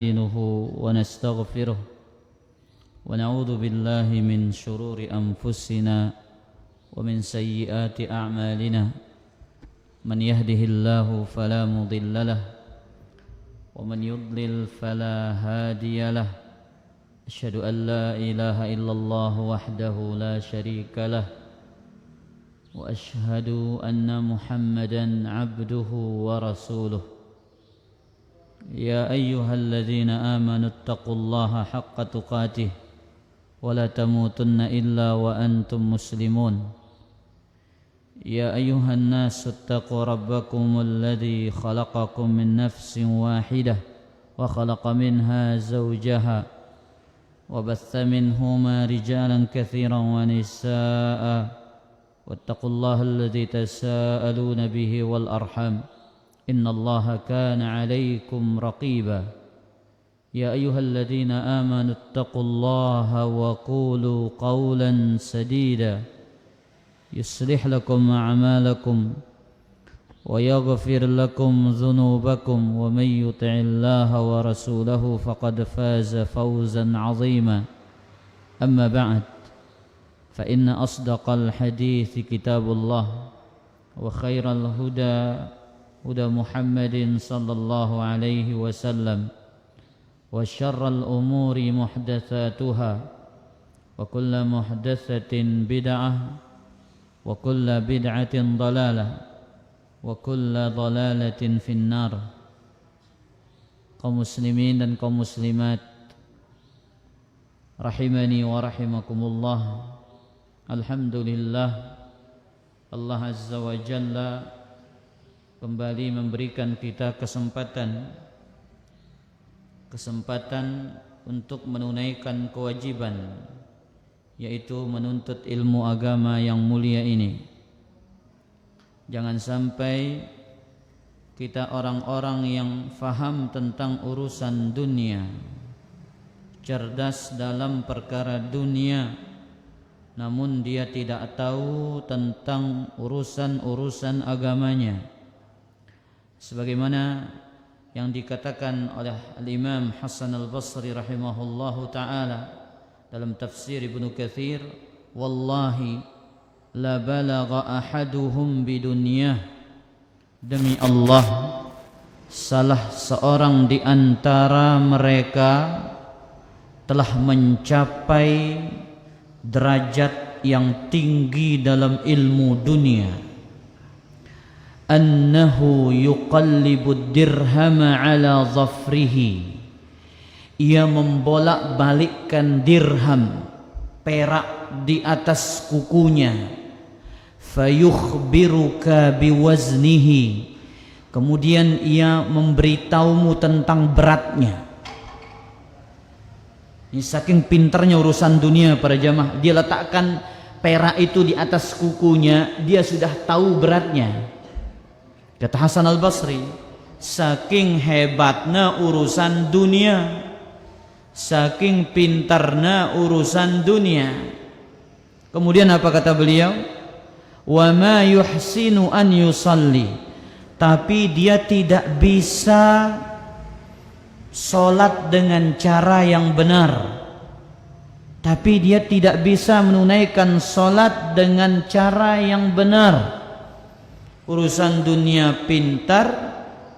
نستعينه ونستغفره ونعوذ بالله من شرور أنفسنا ومن سيئات أعمالنا من يهده الله فلا مضل له ومن يضلل فلا هادي له أشهد أن لا إله إلا الله وحده لا شريك له وأشهد أن محمدا عبده ورسوله يا أيها الذين آمنوا اتقوا الله حق تقاته ولا تموتن إلا وأنتم مسلمون يا أيها الناس اتقوا ربكم الذي خلقكم من نفس واحدة وخلق منها زوجها وبث منهما رجالا كثيرا ونساء واتقوا الله الذي تساءلون به والأرحام إن الله كان عليكم رقيبا يا أيها الذين آمنوا اتقوا الله وقولوا قولا سديدا يصلح لكم أعمالكم ويغفر لكم ذنوبكم ومن يطع الله ورسوله فقد فاز فوزا عظيما أما بعد فإن أصدق الحديث كتاب الله وخير الهدى هدى محمد صلى الله عليه وسلم وشر الأمور محدثاتها وكل محدثة بدعة وكل بدعة ضلالة وكل ضلالة في النار. Kaum muslimin dan kaum muslimat rahimani wa rahimakumullah. Alhamdulillah, Allah Azza wa Jalla kembali memberikan kita kesempatan untuk menunaikan kewajiban, yaitu menuntut ilmu agama yang mulia ini. Jangan sampai kita orang-orang yang faham tentang urusan dunia, cerdas dalam perkara dunia, namun dia tidak tahu tentang urusan-urusan agamanya. Sebagaimana yang dikatakan oleh Al-Imam Hasan Al-Basri rahimahullahu ta'ala dalam tafsir Ibnu Katsir, wallahi la balagha ahaduhum bidunyah, demi Allah salah seorang di antara mereka telah mencapai derajat yang tinggi dalam ilmu dunia, annahu yuqallibu dirhama ala dhafrihi, ia membolak-balikkan dirham, perak di atas kukunya, fayukhbiruka biwaznihi, kemudian ia memberitahumu tentang beratnya. Ini saking pintarnya urusan dunia para jamaah, dia letakkan perak itu di atas kukunya, dia sudah tahu beratnya. Kata Hasan Al-Basri, saking hebatnya urusan dunia, saking pintarnya urusan dunia. Kemudian apa kata beliau? Wa ma yuhsinu an yusalli, tapi dia tidak bisa sholat dengan cara yang benar, tapi dia tidak bisa menunaikan sholat dengan cara yang benar. Urusan dunia pintar,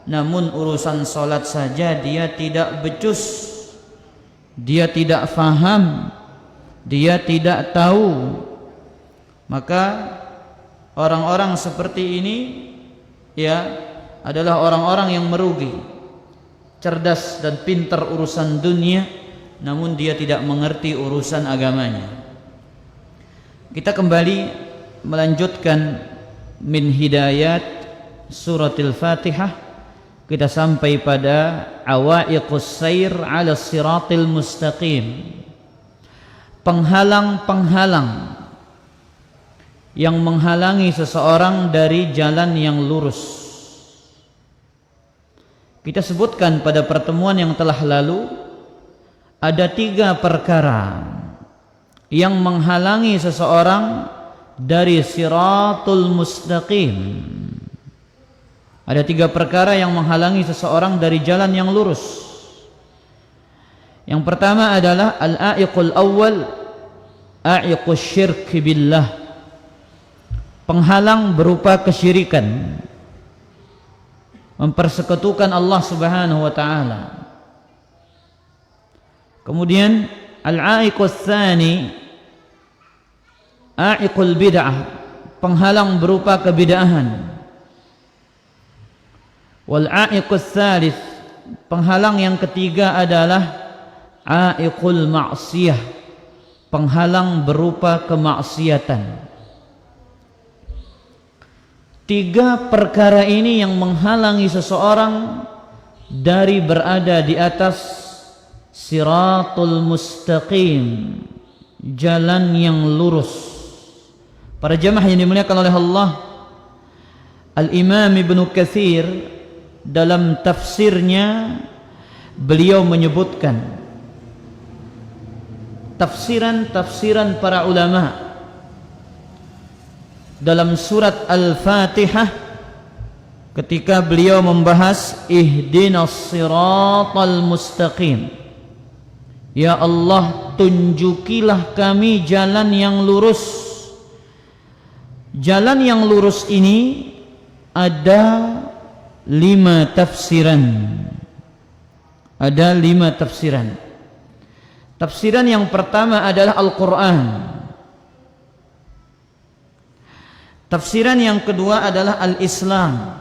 namun urusan sholat saja dia tidak becus, dia tidak faham, dia tidak tahu. Maka orang-orang seperti ini ya adalah orang-orang yang merugi, cerdas dan pintar urusan dunia, namun dia tidak mengerti urusan agamanya. Kita kembali melanjutkan min hidayat suratil Fatihah. Kita sampai pada awaiqus sair ala siratil mustaqim, penghalang-penghalang yang menghalangi seseorang dari jalan yang lurus. Kita sebutkan pada pertemuan yang telah lalu, ada 3 perkara yang menghalangi seseorang dari siratul mustaqim. Ada 3 perkara yang menghalangi seseorang dari jalan yang lurus. Yang pertama adalah al-a'iqul awwal, a'iqus syirk billah, penghalang berupa kesyirikan, mempersekutukan Allah Subhanahu wa taala. Kemudian al-a'iqus tsani, a'iqul bid'ah, penghalang berupa kebid'ahan. Wal a'iqus tsalits, penghalang yang ketiga adalah a'iqul ma'siyah, penghalang berupa kemaksiatan. Tiga perkara ini yang menghalangi seseorang dari berada di atas siratul mustaqim, jalan yang lurus. Para jamaah yang dimuliakan oleh Allah, Al-Imam Ibnu Katsir dalam tafsirnya beliau menyebutkan tafsiran para ulama dalam surat Al-Fatihah ketika beliau membahas ihdinas siratal mustaqim. Ya Allah, tunjukilah kami jalan yang lurus. Jalan yang lurus ini ada 5 tafsiran. Ada 5 tafsiran. Tafsiran yang pertama adalah Al-Quran. Tafsiran yang kedua adalah Al-Islam.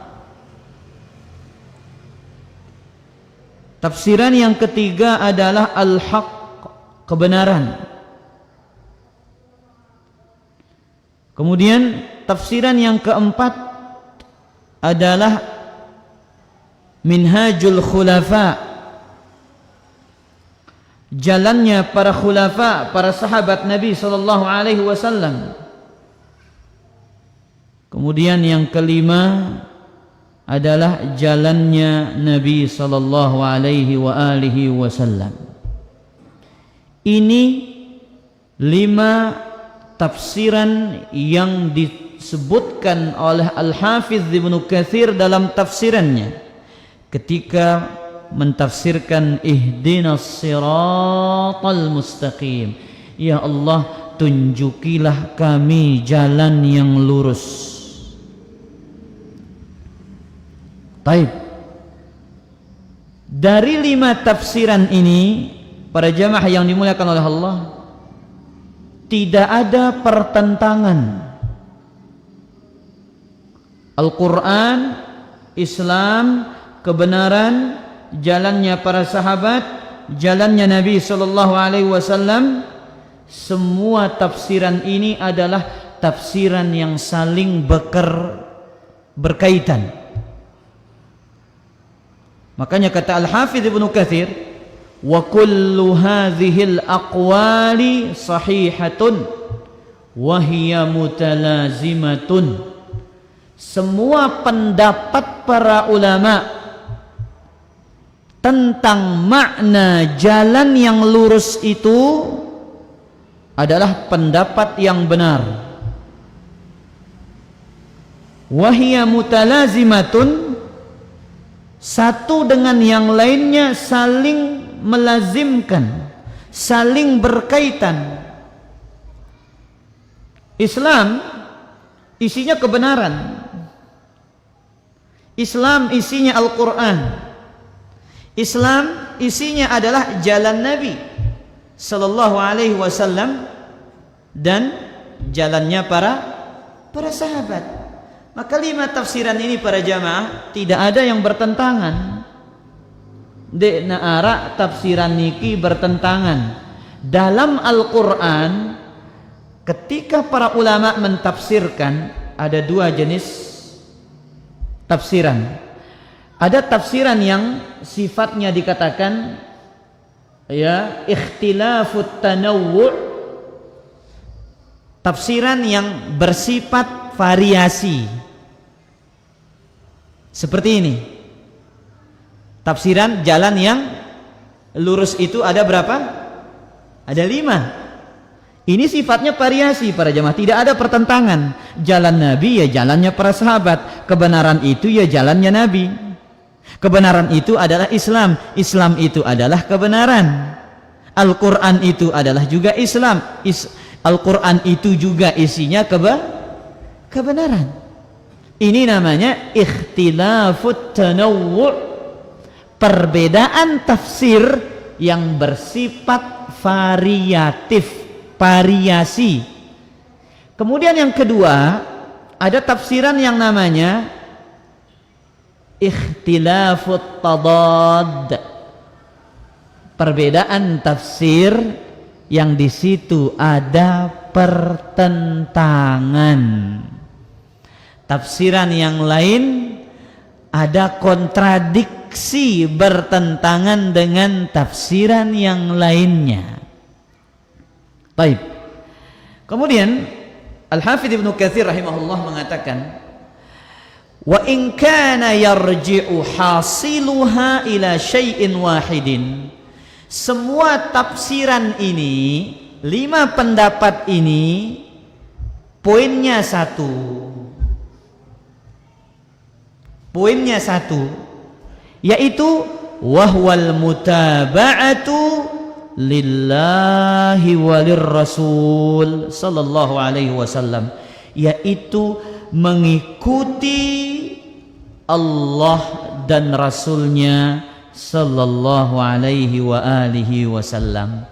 Tafsiran yang ketiga adalah Al-Haq, kebenaran. Kemudian tafsiran yang keempat adalah Minhajul Khulafa, jalannya para khulafa, para sahabat Nabi sallallahu alaihi wasallam. Kemudian yang kelima adalah jalannya Nabi sallallahu alaihi wa alihi wasallam. Ini 5 tafsiran yang disebutkan oleh Al-Hafidz Ibnu Katsir dalam tafsirannya ketika mentafsirkan ihdinas siratal mustaqim. Ya Allah, tunjukilah kami jalan yang lurus. Taib. Dari 5 tafsiran ini, para jamaah yang dimuliakan oleh Allah, tidak ada pertentangan. Al-Quran, Islam, kebenaran, jalannya para sahabat, jalannya Nabi sallallahu alaihi wasallam, semua tafsiran ini adalah tafsiran yang saling berkaitan. Makanya kata Al-Hafidz Ibnu Katsir, wa kullu hadhil aqwali sahihatun wa hiya mutalazimatun. Semua pendapat para ulama tentang makna jalan yang lurus itu adalah pendapat yang benar. Wahia mutalazimatun, satu dengan yang lainnya saling melazimkan, saling berkaitan. Islam isinya kebenaran. Islam isinya Al-Quran. Islam isinya adalah jalan Nabi sallallahu alaihi wasallam dan jalannya para sahabat. Maka 5 tafsiran ini para jamaah tidak ada yang bertentangan. Dekna ara tafsiran niki bertentangan. Dalam Al-Quran ketika para ulama mentafsirkan ada 2 jenis tafsiran. Ada tafsiran yang sifatnya dikatakan ya ikhtilafut tanawwu', tafsiran yang bersifat variasi. Seperti ini. Tafsiran jalan yang lurus itu ada berapa? Ada 5. Ini sifatnya variasi para jamaah, tidak ada pertentangan. Jalan Nabi ya jalannya para sahabat, kebenaran itu ya jalannya Nabi. Kebenaran itu adalah Islam, Islam itu adalah kebenaran. Al-Quran itu adalah juga Islam. Al-Quran itu juga isinya kebenaran. Ini namanya ikhtilafut tanawwu', perbedaan tafsir yang bersifat variatif, variasi. Kemudian yang kedua, ada tafsiran yang namanya ikhtilafut tadad, perbedaan tafsir yang di situ ada pertentangan. Tafsiran yang lain ada kontradiksi, bertentangan dengan tafsiran yang lainnya. Baik. Kemudian Al-Hafidz Ibnu Katsir rahimahullah mengatakan, wa in kana yarji'u hasiluha ila syai'in wahidin. Semua tafsiran ini, 5 pendapat ini, poinnya satu. Poinnya satu, yaitu wahwal mutaba'atu lillahi walir rasul sallallahu alaihi wasallam, yaitu mengikuti Allah dan Rasulnya sallallahu alaihi wa alihi wasallam.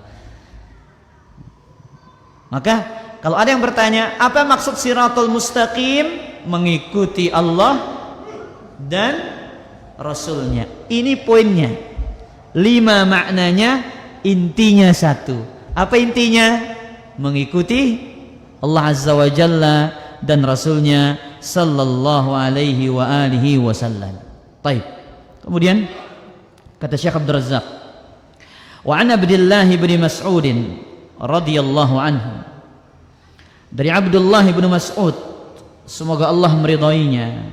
Maka kalau ada yang bertanya, apa maksud siratul mustaqim? Mengikuti Allah dan Rasulnya. Ini poinnya. 5 maknanya, intinya satu. Apa intinya? Mengikuti Allah Azza wa Jalla dan Rasulnya sallallahu alaihi wa alihi wasallam. Baik. Kemudian kata Syekh Abdul Razzaq, wa an Abdullah bin Mas'ud radhiyallahu anhu, dari Abdullah bin Mas'ud, semoga Allah meridainya,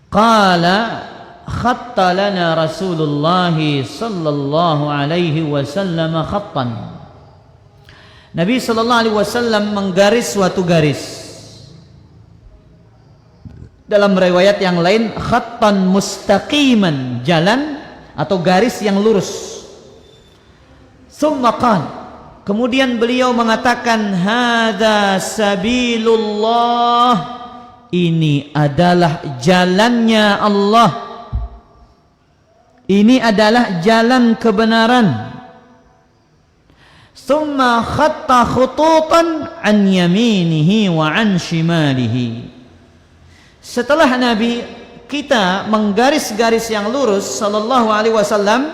qala khatta lana Rasulullah sallallahu alaihi wasallam khattan. Nabi sallallahu alaihi wasallam menggaris suatu garis. Dalam riwayat yang lain, khattan mustaqiman, jalan atau garis yang lurus. Summa qala, kemudian beliau mengatakan, hadza sabilullah, ini adalah jalannya Allah, ini adalah jalan kebenaran. Summa khatta khututan an yaminihi wa an shimalihi. Setelah Nabi kita menggaris garis yang lurus sallallahu alaihi wasallam,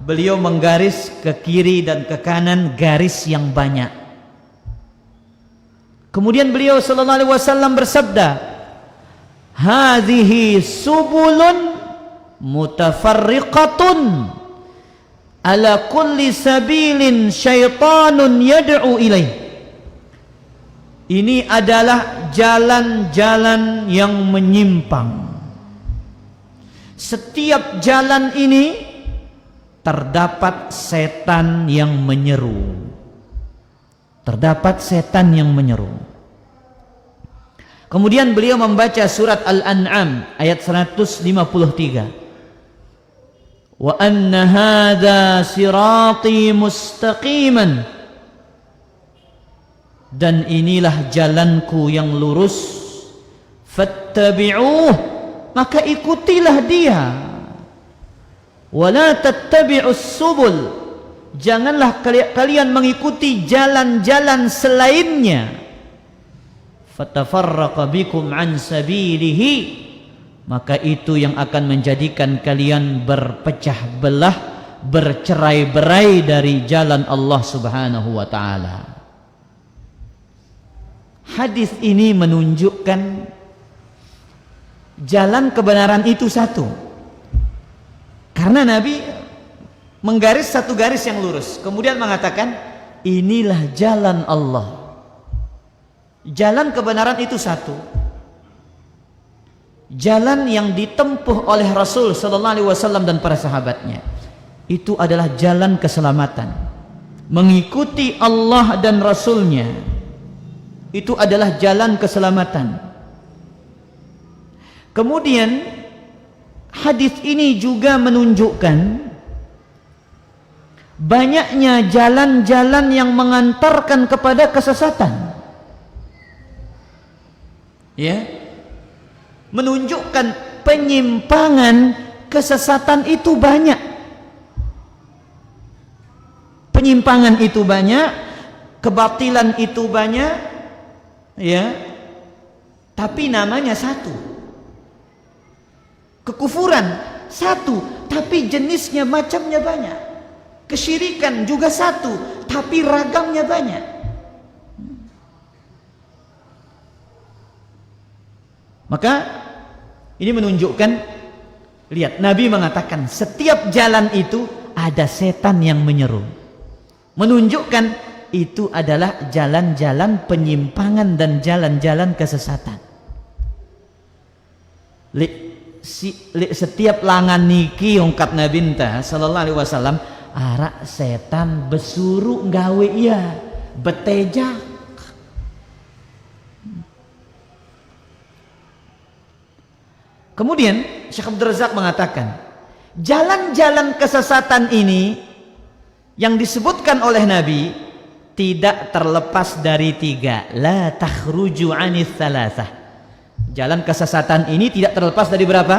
beliau menggaris ke kiri dan ke kanan garis yang banyak. Kemudian beliau sallallahu alaihi wasallam bersabda, hadhihi subulun mutafarriqatun ala kulli sabilin syaitanun yad'u ilaih. Ini adalah jalan-jalan yang menyimpang. Setiap jalan ini terdapat setan yang menyeru. Terdapat setan yang menyeru. Kemudian beliau membaca surat Al-An'am ayat 153. Wa anna hadza sirati mustaqiman, dan inilah jalanku yang lurus, fattabi'uh, maka ikutilah dia. Wa la tattabi'us subul, janganlah kalian mengikuti jalan-jalan selainnya. Fatafarraqa bikum an sabilihi, maka itu yang akan menjadikan kalian berpecah belah, bercerai-berai dari jalan Allah Subhanahu wa taala. Hadis ini menunjukkan jalan kebenaran itu satu. Karena Nabi menggaris satu garis yang lurus, kemudian mengatakan inilah jalan Allah. Jalan kebenaran itu satu. Jalan yang ditempuh oleh Rasul sallallahu alaihi wasallam dan para sahabatnya. Itu adalah jalan keselamatan. Mengikuti Allah dan Rasulnya, itu adalah jalan keselamatan. Kemudian hadis ini juga menunjukkan banyaknya jalan-jalan yang mengantarkan kepada kesesatan. Ya, menunjukkan penyimpangan kesesatan itu banyak. Penyimpangan itu banyak, kebatilan itu banyak, ya. Tapi namanya satu. Kekufuran satu, tapi jenisnya macamnya banyak. Kesyirikan juga satu, tapi ragamnya banyak. Maka ini menunjukkan, lihat, Nabi mengatakan setiap jalan itu ada setan yang menyeru. Menunjukkan itu adalah jalan-jalan penyimpangan dan jalan-jalan kesesatan. Setiap langan niki ungkap Nabi sallallahu alaihi wasallam, arak setan besuru gawe iya betejak. Kemudian Syekh Abdul Razak mengatakan, jalan-jalan kesesatan ini yang disebutkan oleh Nabi tidak terlepas dari tiga. La takhruju anis thalathah. Jalan kesesatan ini tidak terlepas dari berapa?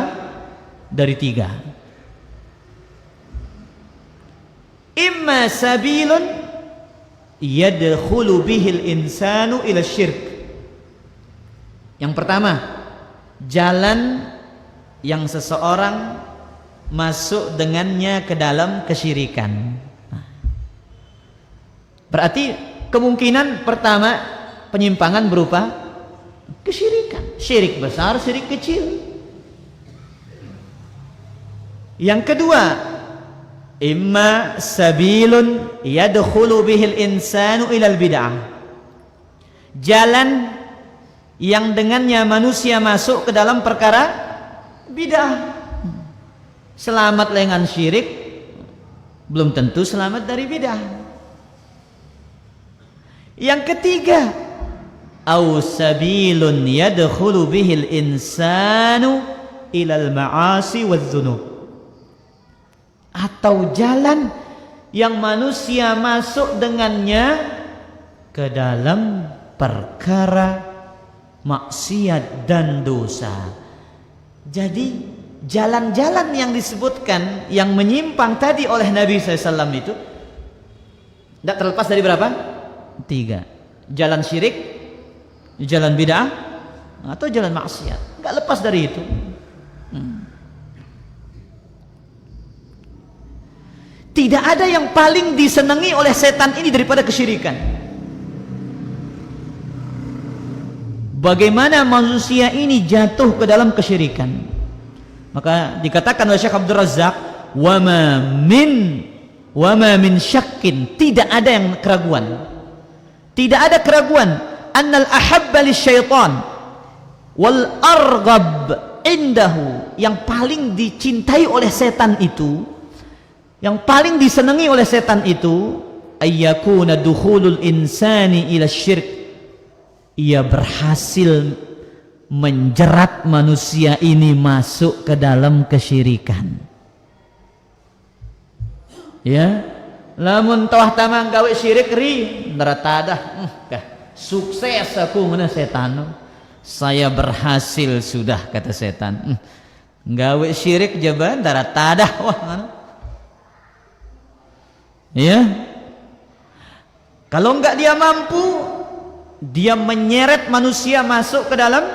Dari tiga. Imma sabilun yadkhulu bihil insanu ila syirk. Yang pertama, jalan yang seseorang masuk dengannya ke dalam kesyirikan. Berarti kemungkinan pertama penyimpangan berupa kesyirikan, syirik besar, syirik kecil. Yang kedua, imma sabilun yadkhulu bihil insanu ilal bid'ah. Jalan yang dengannya manusia masuk ke dalam perkara bid'ah. Selamat dengan syirik belum tentu selamat dari bid'ah. Yang ketiga, aw sabilun yadkhulu bihil insanu ilal ma'asi wadz-dzunub. Atau jalan yang manusia masuk dengannya ke dalam perkara maksiat dan dosa. Jadi jalan-jalan yang disebutkan yang menyimpang tadi oleh Nabi SAW itu tidak terlepas dari berapa? Tiga. Jalan syirik, jalan bid'ah, atau jalan maksiat. Nggak lepas dari itu. Tidak ada yang paling disenangi oleh setan ini daripada kesyirikan. Bagaimana manusia ini jatuh ke dalam kesyirikan? Maka dikatakan oleh Syekh Abdul Razak, wa ma min syakkin, tidak ada yang keraguan. Tidak ada keraguan annal ahabba lisyaitan wal arghab indahu, yang paling dicintai oleh setan itu, yang paling disenangi oleh setan itu, ayyakuna dukhulul insani ila syirk, ia berhasil menjerat manusia ini masuk ke dalam kesyirikan. Ya, lamun tawah tamang gawe syirik ri neratadah sukses aku mana setan, saya berhasil sudah, kata setan. Gawe syirik jaban neratadah wah mana. Ya, kalau enggak dia mampu, dia menyeret manusia masuk ke dalam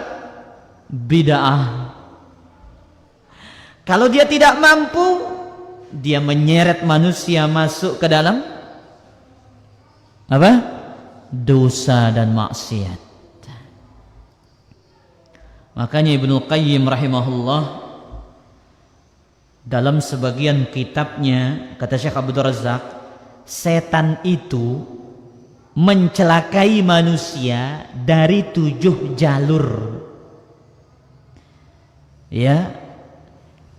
bid'ah. Kalau dia tidak mampu, dia menyeret manusia masuk ke dalam apa? Dosa dan maksiat. Makanya Ibnu Qayyim rahimahullah dalam sebagian kitabnya, kata Syekh Abdul Razak, setan itu mencelakai manusia dari 7 jalur. Ya,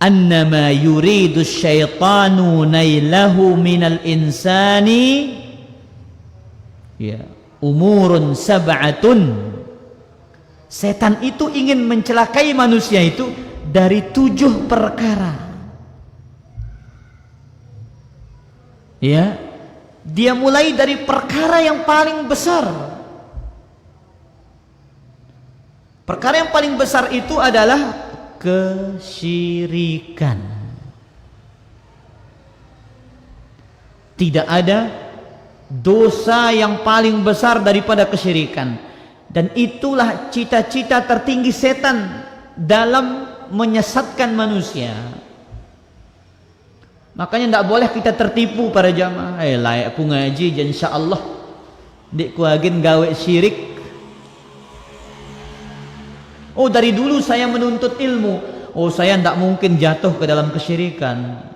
annama yuridu syaitanu nailahu minal insani, ya, umurun sab'atun. Setan itu ingin mencelakai manusia itu dari 7 perkara. Ya, dia mulai dari perkara yang paling besar. Perkara yang paling besar itu adalah kesyirikan. Tidak ada dosa yang paling besar daripada kesyirikan. Dan itulah cita-cita tertinggi setan dalam menyesatkan manusia. Makanya tidak boleh kita tertipu para jamaah. Layak aku ngaji insyaallah dik ku agen gawe syirik. Oh, dari dulu saya menuntut ilmu. Oh, saya tidak mungkin jatuh ke dalam kesyirikan.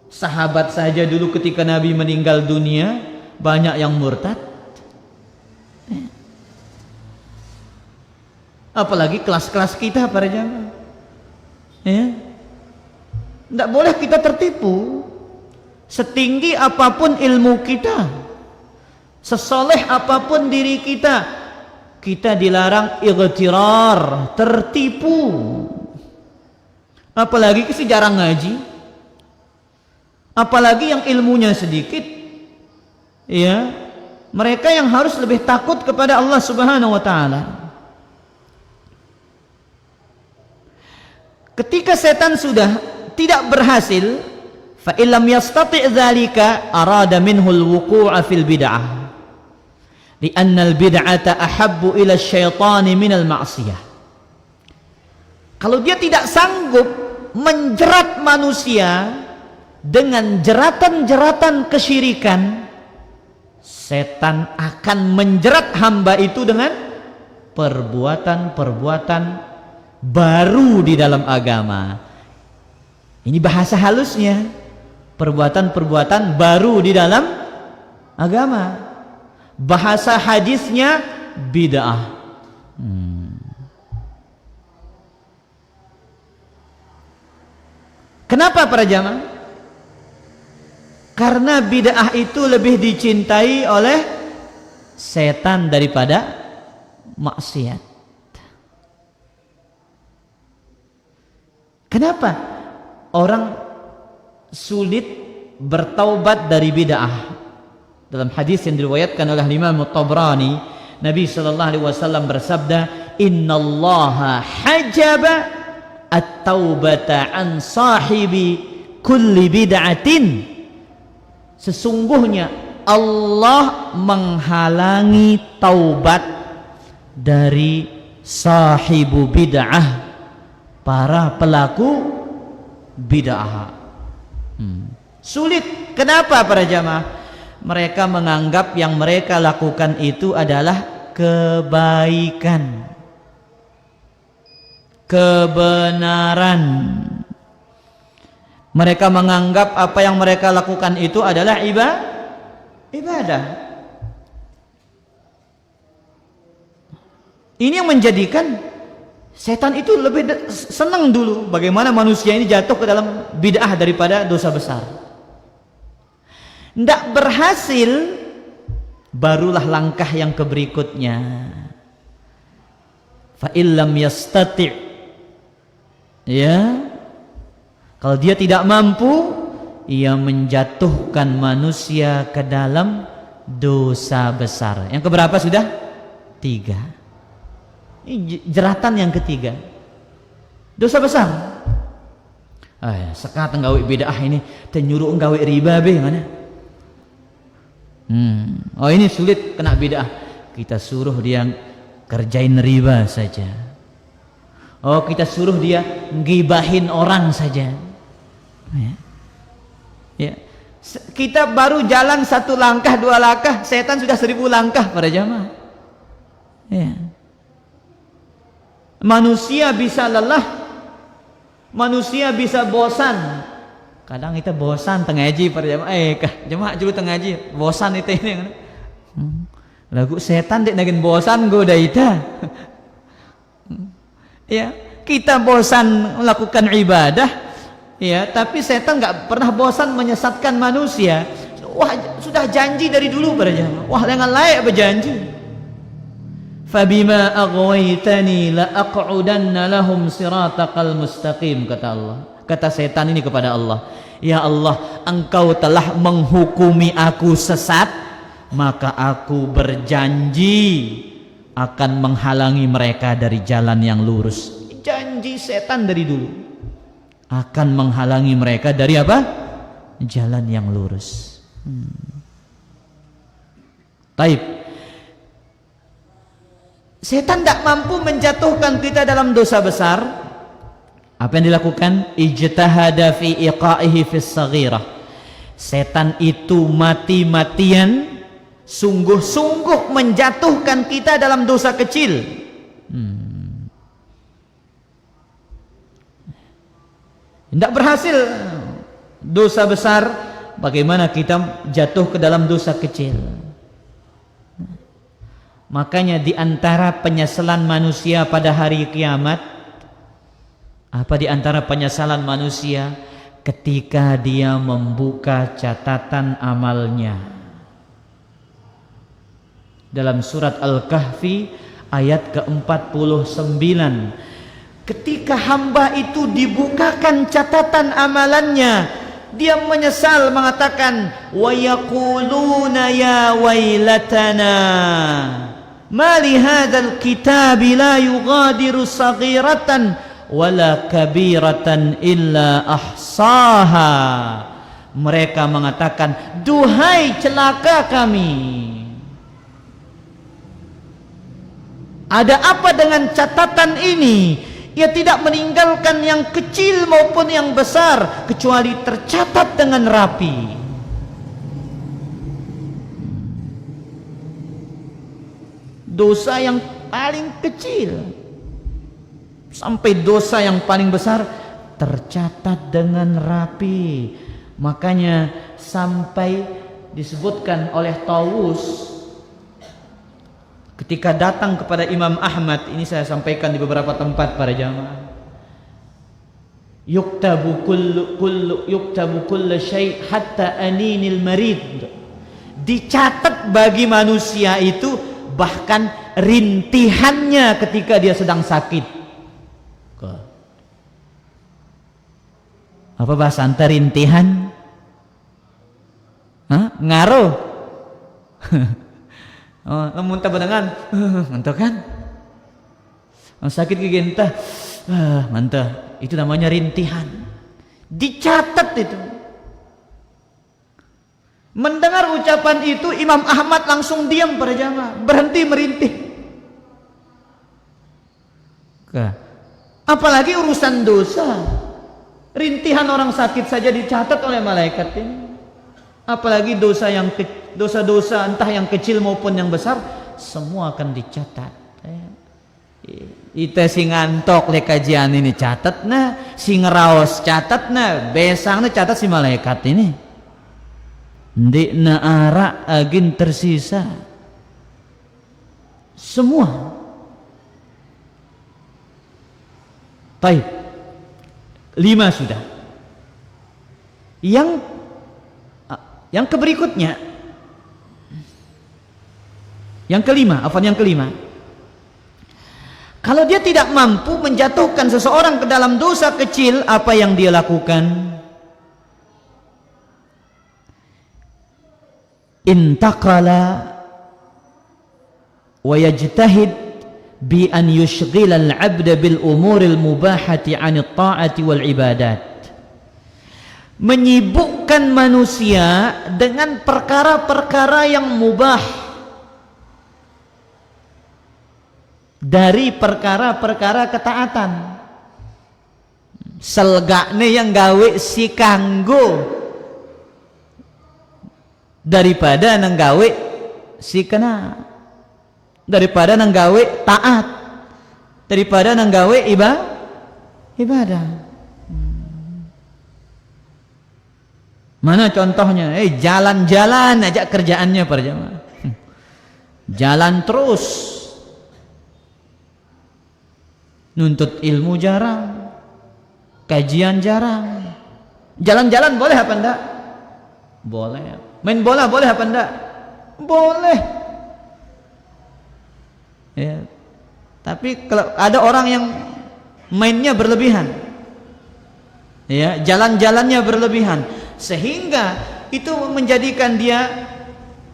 Sahabat saja dulu ketika Nabi meninggal dunia banyak yang murtad. Apalagi kelas-kelas kita para jamaah. Ya. Tidak boleh kita tertipu. Setinggi apapun ilmu kita, sesoleh apapun diri kita, kita dilarang ightirar, tertipu. Apalagi kita jarang ngaji, apalagi yang ilmunya sedikit. Ya, mereka yang harus lebih takut kepada Allah Subhanahu wa taala. Ketika setan sudah tidak berhasil, fa illam yastati' dzalika arada minhu al-wuqu'a fil bid'ah. Li'anna al-bid'ata ahabbu ila asy-syaitani min al-ma'siyah. Kalau dia tidak sanggup menjerat manusia dengan jeratan-jeratan kesyirikan, setan akan menjerat hamba itu dengan perbuatan-perbuatan baru di dalam agama. Ini bahasa halusnya, perbuatan-perbuatan baru di dalam agama. Bahasa hadisnya bid'ah. Kenapa para jamaah? Karena bid'ah itu lebih dicintai oleh setan daripada maksiat. Kenapa orang sulit bertaubat dari bid'ah? Dalam hadis yang diriwayatkan oleh Imam Tabrani, Nabi sallallahu alaihi wasallam bersabda, "Innallaha hajaba at-taubata an sahibi kulli bid'atin." Sesungguhnya Allah menghalangi taubat dari sahibu bid'ah, para pelaku bid'ah. Sulit. Kenapa para jamaah? Mereka menganggap yang mereka lakukan itu adalah kebaikan, kebenaran. Mereka menganggap apa yang mereka lakukan itu adalah ibadah. Ini yang menjadikan setan itu lebih senang dulu bagaimana manusia ini jatuh ke dalam bid'ah daripada dosa besar. Tidak berhasil, barulah langkah yang berikutnya. Fa illam yastati', ya, kalau dia tidak mampu, ia menjatuhkan manusia ke dalam dosa besar. Yang keberapa sudah? 3. Ini jeratan yang ketiga, dosa besar. Sekarang gawe bid'ah ini tenyuruh gawe riba be mana? Oh, ini sulit kena bid'ah, kita suruh dia kerjain riba saja. Oh, kita suruh dia ngibahin orang saja. Ya. Kita baru jalan 1 langkah 2 langkah, setan sudah 1000 langkah para jamaah. Ya. Manusia bisa lelah, manusia bisa bosan. Kadang kita bosan tengah ngaji para jamaah. Jamaah dulu tengah ngaji bosan itu ini. Lagu setan dek nagin bosan goda ita. Ya, kita bosan melakukan ibadah, ya, tapi setan nggak pernah bosan menyesatkan manusia. Wah, sudah janji dari dulu para jamaah. Wah, dengan layak berjanji. Fabima aghwaytani la aq'udanna lahum siratakal mustaqim, kata Allah. Kata setan ini kepada Allah, Ya Allah, Engkau telah menghukumi aku sesat, maka aku berjanji akan menghalangi mereka dari jalan yang lurus. Janji setan dari dulu, akan menghalangi mereka dari apa? Jalan yang lurus. Taib. Setan tidak mampu menjatuhkan kita dalam dosa besar. Apa yang dilakukan? Ijtahada fi iqa'ihi fis saghirah. Setan itu mati-matian, sungguh-sungguh menjatuhkan kita dalam dosa kecil. Tidak berhasil. Dosa besar, bagaimana kita jatuh ke dalam dosa kecil? Makanya di antara penyesalan manusia pada hari kiamat, apa di antara penyesalan manusia? Ketika dia membuka catatan amalnya. Dalam surat Al-Kahfi ayat ke-49, ketika hamba itu dibukakan catatan amalannya, dia menyesal, mengatakan, wa yaquluna ya wailatana ma li hadzal kitabi la yughadiru saghiratan wala kabiratan illa ahsaha. Mereka mengatakan, duhai celaka kami, ada apa dengan catatan ini? Ia tidak meninggalkan yang kecil maupun yang besar, kecuali tercatat dengan rapi. Dosa yang paling kecil sampai dosa yang paling besar tercatat dengan rapi. Makanya sampai disebutkan oleh Tawus ketika datang kepada Imam Ahmad, ini saya sampaikan di beberapa tempat para jamaah, yuktabu kullu syai' hatta aninil marid. Dicatat bagi manusia itu bahkan rintihannya ketika dia sedang sakit. Apa bahasa anta rintihan? Ngaruh. Oh, muntah badangan, mantap kan? Sakit gigi entah, mantap. Itu namanya rintihan. Dicatat itu. Mendengar ucapan itu, Imam Ahmad langsung diam pada jamaah, berhenti merintih. Apalagi urusan dosa. Rintihan orang sakit saja dicatat oleh malaikat ini. Apalagi dosa-dosa entah yang kecil maupun yang besar, semua akan dicatat. Ita sing ngantok le kajian ini catat nah, sing ngeraos catat nah, besangnya catat si malaikat ini. Di naara agin tersisa semua. Baik, 5 sudah. Yang berikutnya, yang kelima, kalau dia tidak mampu menjatuhkan seseorang ke dalam dosa kecil, apa yang dia lakukan? Intaqala wa yajtahid bi an yushghila al-'abda bil umuril mubahati 'anit ta'ati wal ibadat. Menyibukkan manusia dengan perkara-perkara yang mubah dari perkara-perkara ketaatan. Selgakne yang gawe si kanggo daripada nang gawe si kena, daripada nang gawe taat, daripada nang gawe ibadah. Mana contohnya? Jalan-jalan aja kerjaannya para jamaah. Jalan terus. Nuntut ilmu jarang. Kajian jarang. Jalan-jalan boleh apa enggak? Boleh. Main bola boleh apa enggak? Boleh. Ya. Tapi kalau ada orang yang mainnya berlebihan, Ya, jalan-jalannya berlebihan sehingga itu menjadikan dia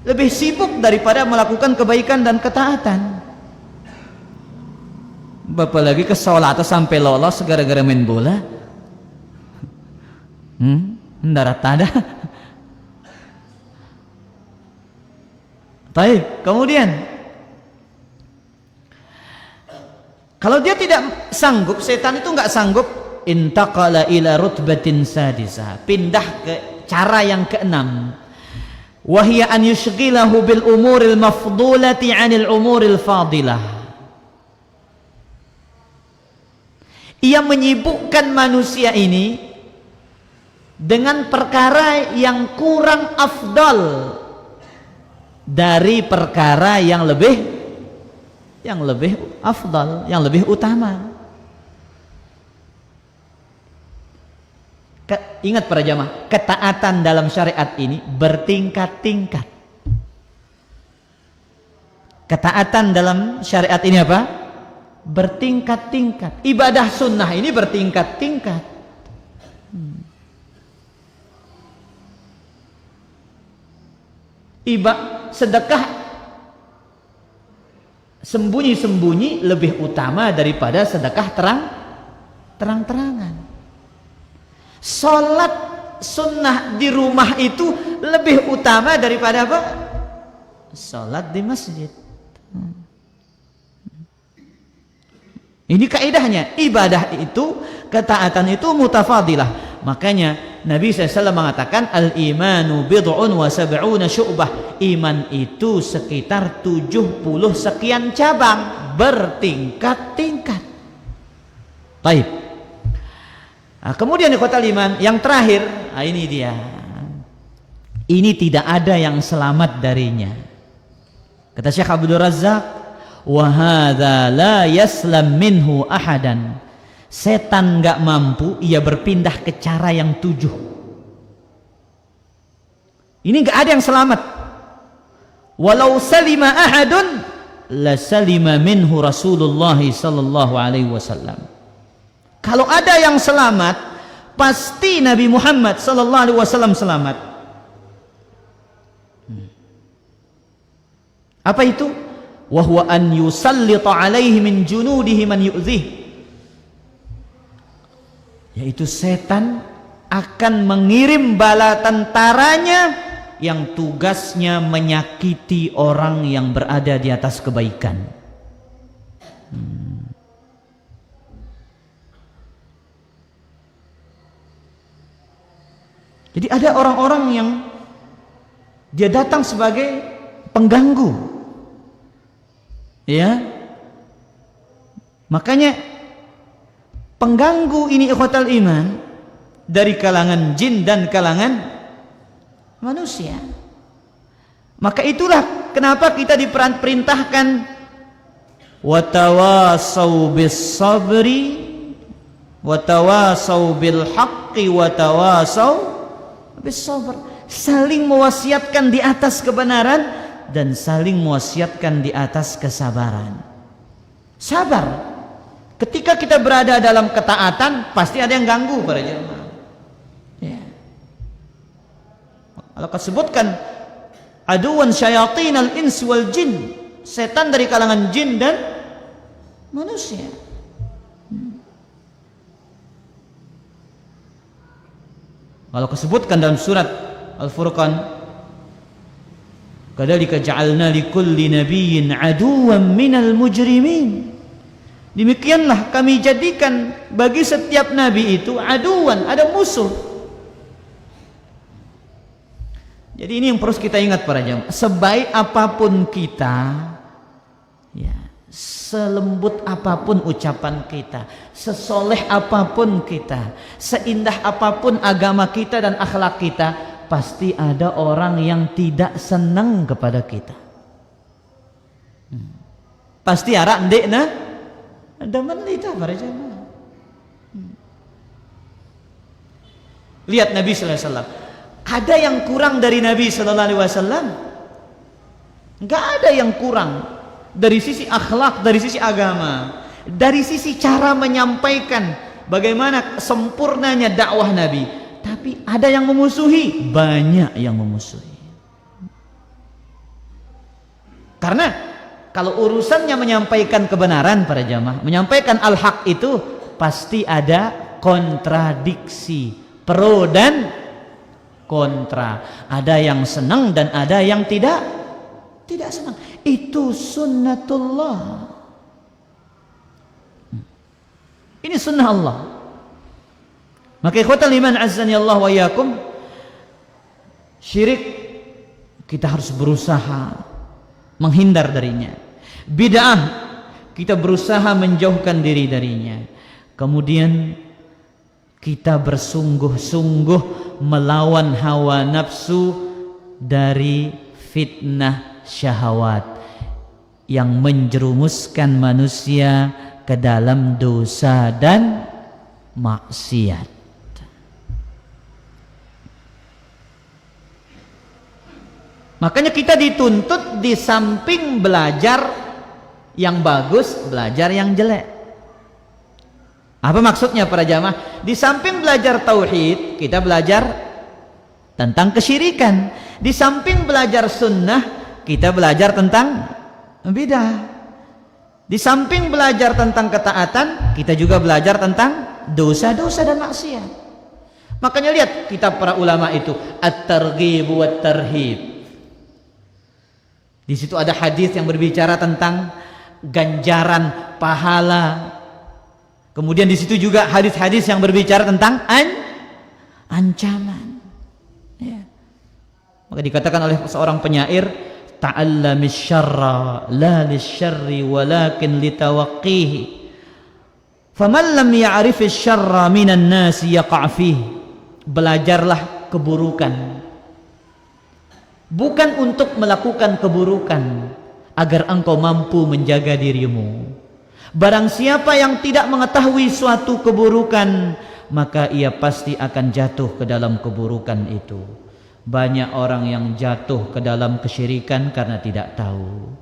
lebih sibuk daripada melakukan kebaikan dan ketaatan. Bapak lagi ke sholat sampai lolos gara-gara main bola. Darat ada. Baik, kemudian kalau dia tidak sanggup, setan itu nggak sanggup, intaqala ila rutbatin sadisah, pindah ke cara yang keenam, wahya an yushghilahu bil umuril mafdulati 'anil umuril fadilah. Ia menyibukkan manusia ini dengan perkara yang kurang afdal dari perkara yang lebih afdal, yang lebih utama. Ingat para jamaah, ketaatan dalam syariat ini bertingkat-tingkat. Ketaatan dalam syariat ini apa? Bertingkat-tingkat. Ibadah sunnah ini bertingkat-tingkat. Sedekah sembunyi-sembunyi lebih utama daripada sedekah terang-terangan. Sholat sunnah di rumah itu lebih utama daripada apa? Sholat di masjid. Ini kaidahnya, ibadah itu, ketaatan itu mutafadilah. Makanya Nabi SAW mengatakan al-imanu bid'un wa sab'una syu'bah. Iman itu sekitar 70 sekian cabang, bertingkat-tingkat. Baik. Nah, kemudian ikhwatal iman, yang terakhir, ini dia. Ini tidak ada yang selamat darinya. Kata Syekh Abdul Razzaq, wa hadza la yaslam minhu ahadan. Setan nggak mampu, ia berpindah ke cara yang 7. Ini nggak ada yang selamat. Walau salima ahadun la salima minhu Rasulullah sallallahu alaihi wasallam. Kalau ada yang selamat, pasti Nabi Muhammad sallallahu alaihi wasallam selamat. Apa itu? Wa huwa an yusallita alaihi min junudihi man yu'dhih. Yaitu setan akan mengirim bala tentaranya yang tugasnya menyakiti orang yang berada di atas kebaikan. Jadi ada orang-orang yang dia datang sebagai pengganggu, ya. Makanya pengganggu ini ikhwatal iman dari kalangan jin dan kalangan manusia. Maka itulah kenapa kita diperintahkan watawasau bis sabri watawasau bil haqqi watawasau bis sabr, saling mewasiatkan di atas kebenaran dan saling mewasiatkan di atas kesabaran. Sabar. Ketika kita berada dalam ketaatan, pasti ada yang ganggu para jemaah. Ya. Kalau disebutkan aduwan syayatinal ins wal jin, setan dari kalangan jin dan manusia. Kalau disebutkan dalam surat Al-Furqan, kadzalika ja'alna likulli nabiyyin aduwwan minal mujrimin. Demikianlah kami jadikan bagi setiap nabi itu aduan, ada musuh. Jadi ini yang harus kita ingat para jamaah. Sebaik apapun kita, ya, selembut apapun ucapan kita, sesoleh apapun kita, seindah apapun agama kita dan akhlak kita, pasti ada orang yang tidak senang kepada kita. Pasti ada ndekna ada menita para jamaah. Lihat Nabi sallallahu alaihi wasallam. Ada yang kurang dari Nabi sallallahu alaihi wasallam? Enggak ada yang kurang dari sisi akhlak, dari sisi agama, dari sisi cara menyampaikan bagaimana sempurnanya dakwah Nabi, tapi ada yang memusuhi, banyak yang memusuhi. Karena kalau urusannya menyampaikan kebenaran para jamaah, menyampaikan al-haq itu pasti ada kontradiksi, pro dan kontra. Ada yang senang dan ada yang tidak senang. Itu sunnatullah. Ini sunnah Allah. Maka ikhwatal iman azzani Allah wa iyyakum, syirik kita harus berusaha menghindar darinya. Bid'ah kita berusaha menjauhkan diri darinya. Kemudian kita bersungguh-sungguh melawan hawa nafsu dari fitnah syahwat yang menjerumuskan manusia ke dalam dosa dan maksiat. Makanya kita dituntut di samping belajar yang bagus, belajar yang jelek. Apa maksudnya para jamaah? Di samping belajar tauhid, kita belajar tentang kesyirikan. Di samping belajar sunnah, kita belajar tentang bidah. Di samping belajar tentang ketaatan, kita juga belajar tentang dosa-dosa dan maksiat. Makanya lihat kitab para ulama itu, At-Targhib wa Tarhib. Di situ ada hadis yang berbicara tentang ganjaran pahala. Kemudian di situ juga hadis-hadis yang berbicara tentang ancaman. Ya. Maka dikatakan oleh seorang penyair, ta'allamis syarra la lisyarri walakin litawaqqihi. Faman lam ya'rifis syarra minan nasi yaqa' fihi. Belajarlah keburukan, bukan untuk melakukan keburukan, agar engkau mampu menjaga dirimu. Barang siapa yang tidak mengetahui suatu keburukan, maka ia pasti akan jatuh ke dalam keburukan itu. Banyak orang yang jatuh ke dalam kesyirikan karena tidak tahu.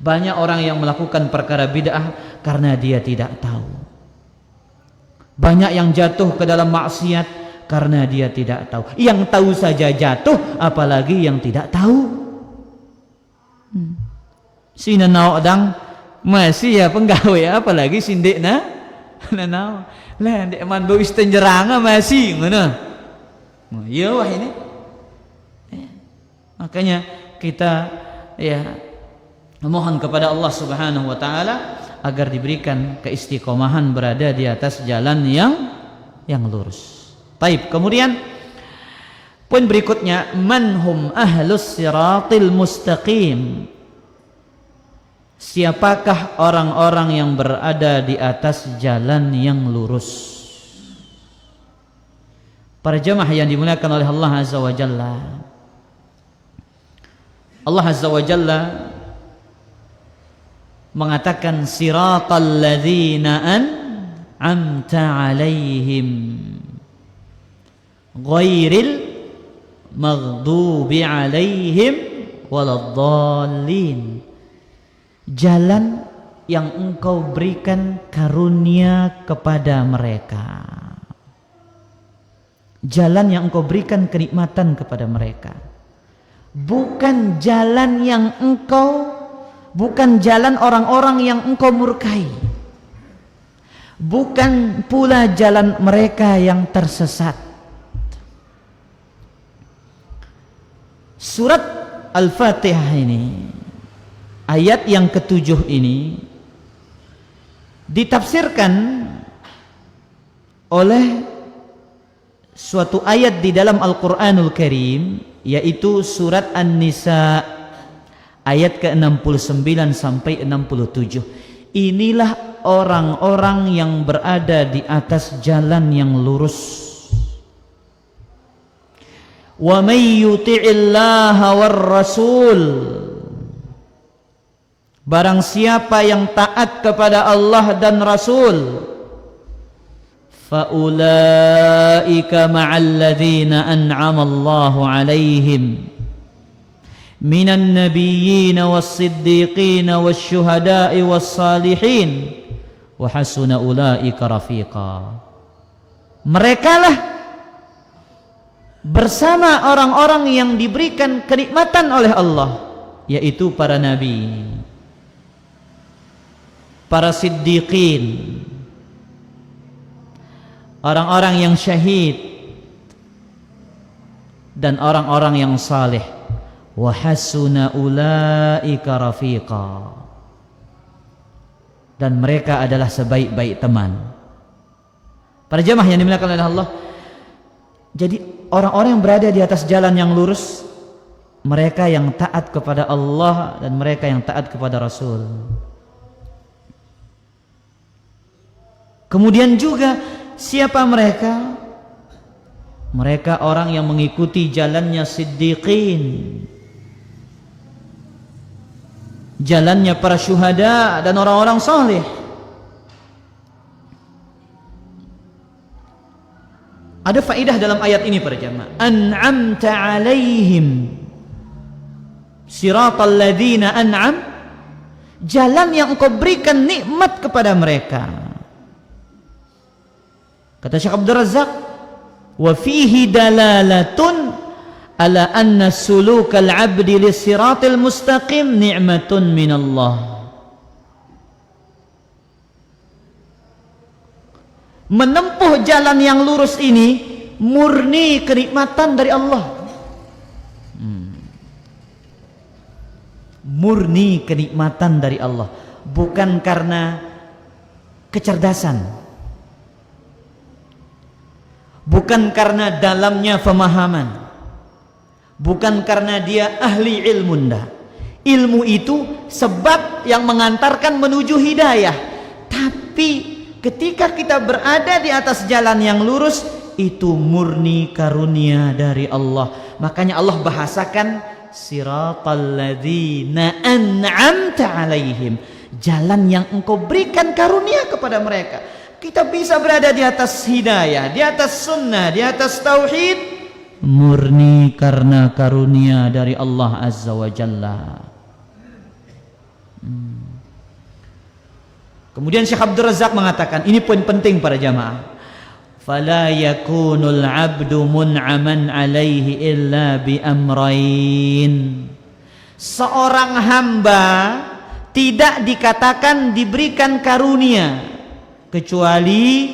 Banyak orang yang melakukan perkara bid'ah karena dia tidak tahu. Banyak yang jatuh ke dalam maksiat karena dia tidak tahu. Yang tahu saja jatuh, apalagi yang tidak tahu. Sina naodang masih ya penggawe, apalagi sindik na nanaw lah ndek man bawis tenjeranga masih ngono. Ya wah ini. Makanya kita ya memohon kepada Allah Subhanahu wa taala agar diberikan keistiqomahan berada di atas jalan yang lurus. Baik, kemudian poin berikutnya, manhum ahlus siratil mustaqim. Siapakah orang-orang yang berada di atas jalan yang lurus? Para jamaah yang dimuliakan oleh Allah Azza wa Jalla, Allah Azza wa Jalla mengatakan siratal ladzina an'amta 'alaihim ghairil maghdubi 'alaihim waladdallin. Jalan yang engkau berikan karunia kepada mereka, jalan yang engkau berikan kenikmatan kepada mereka, bukan jalan yang bukan jalan orang-orang yang engkau murkai, bukan pula jalan mereka yang tersesat. Surat Al-Fatihah ini, ayat yang ke-7 ini ditafsirkan oleh suatu ayat di dalam Al-Quranul Karim, yaitu surat An-Nisa ayat ke-69 sampai 67. Inilah orang-orang yang berada di atas jalan yang lurus. Wa may yuti'illaha war rasul, barang siapa yang taat kepada Allah dan Rasul, fa ulaika ma'al ladzina an'ama Allahu 'alaihim minan nabiyyin was-siddiqin wasyuhada'i was-salihin wa hasuna ulaika rafiqa. Merekalah bersama orang-orang yang diberikan kenikmatan oleh Allah, yaitu para nabi, para siddiqin, orang-orang yang syahid, dan orang-orang yang saleh. Wa hasuna ulaika rafiqa, dan mereka adalah sebaik-baik teman. Para jamaah yang dimuliakan oleh Allah, jadi orang-orang yang berada di atas jalan yang lurus, mereka yang taat kepada Allah dan mereka yang taat kepada Rasul. Kemudian juga siapa mereka? Mereka orang yang mengikuti jalannya siddiqin, jalannya para syuhada dan orang-orang saleh. Ada faedah dalam ayat ini para jamaah. An'amta 'alaihim siratal ladzina an'am, jalan yang engkau berikan nikmat kepada mereka. Kata Syekh Abdul Razzaq, wa fihi dalalatun ala anna sulukal 'abdi lis-siratil mustaqim ni'matun minallah. Menempuh jalan yang lurus ini murni kenikmatan dari Allah. Murni kenikmatan dari Allah, bukan karena kecerdasan, bukan karena dalamnya pemahaman, bukan karena dia ahli ilmu. Ilmu itu sebab yang mengantarkan menuju hidayah, tapi ketika kita berada di atas jalan yang lurus, itu murni karunia dari Allah. Makanya Allah bahasakan siratal ladzina an'amta 'alaihim, jalan yang engkau berikan karunia kepada mereka. Kita bisa berada di atas hidayah, di atas sunnah, di atas tauhid, murni karena karunia dari Allah Azza wa Jalla. Kemudian Syekh Abdul Razzaq mengatakan, ini poin penting para jamaah, fala yakunul 'abdu mun'aman 'alaihi illa bi amrain. Seorang hamba tidak dikatakan diberikan karunia kecuali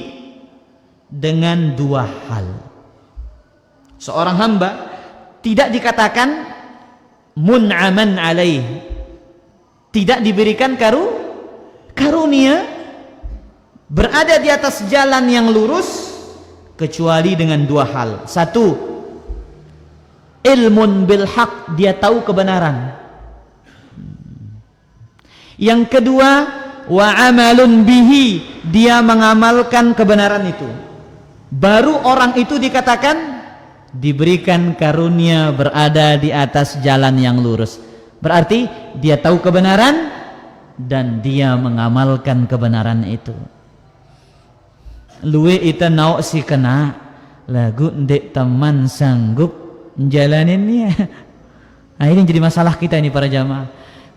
dengan dua hal. Seorang hamba tidak dikatakan mun'aman 'alaihi, tidak diberikan karunia berada di atas jalan yang lurus kecuali dengan dua hal. Satu, ilmun bil haq, dia tahu kebenaran. Yang kedua, wa amalun bihi, dia mengamalkan kebenaran itu. Baru orang itu dikatakan diberikan karunia berada di atas jalan yang lurus. Berarti dia tahu kebenaran dan dia mengamalkan kebenaran itu. Luwe ita nau si kena lagu ndek teman sanggup jalaninnya. Nah, ini jadi masalah kita ini para jamaah.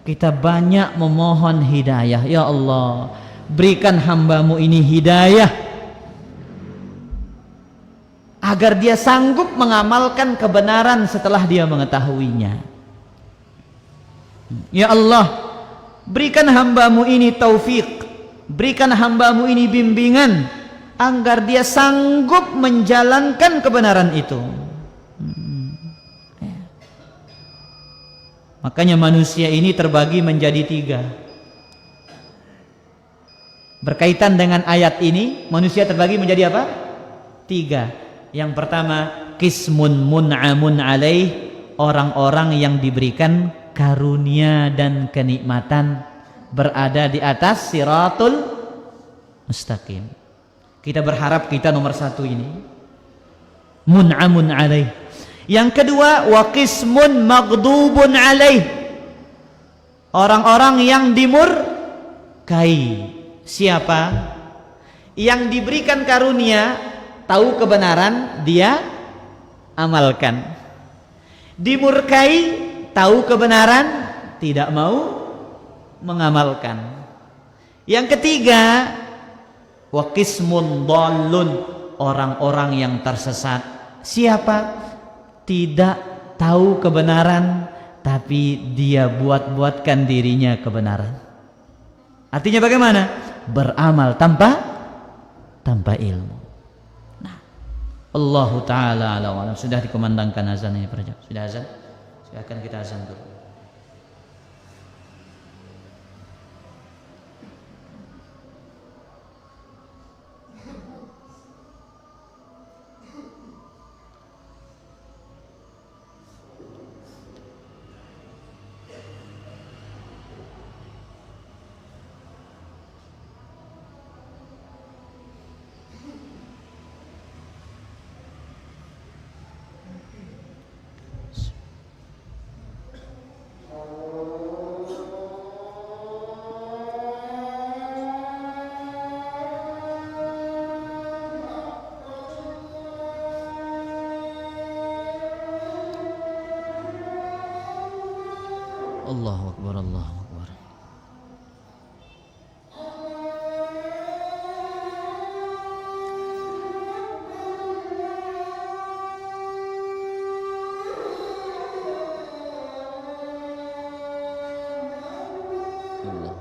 Kita banyak memohon hidayah. Ya Allah, berikan hambamu ini hidayah agar dia sanggup mengamalkan kebenaran setelah dia mengetahuinya. Ya Allah, berikan hambamu ini taufik, berikan hambamu ini bimbingan agar dia sanggup menjalankan kebenaran itu. Makanya manusia ini terbagi menjadi tiga. Berkaitan dengan ayat ini, manusia terbagi menjadi apa? Tiga. Yang pertama, qismun mun'amun alaih, orang-orang yang diberikan karunia dan kenikmatan berada di atas siratul mustaqim. Kita berharap kita nomor satu ini, mun'amun alaih. Yang kedua, wa qismun maghdubun alaih, orang-orang yang dimurkai. Siapa? Yang diberikan karunia, tahu kebenaran, dia amalkan. Dimurkai, tahu kebenaran, tidak mau mengamalkan. Yang ketiga, Wa qismun dhallun, orang-orang yang tersesat. Siapa? Tidak tahu kebenaran tapi dia buat-buatkan dirinya kebenaran. Artinya bagaimana? Beramal tanpa ilmu. Nah, Allahu taala alam. Sudah dikumandangkan azan ini para jamaah. Sudah azan? Silakan kita azan dulu. Allahu Akbar, Allahu Akbar. Allah.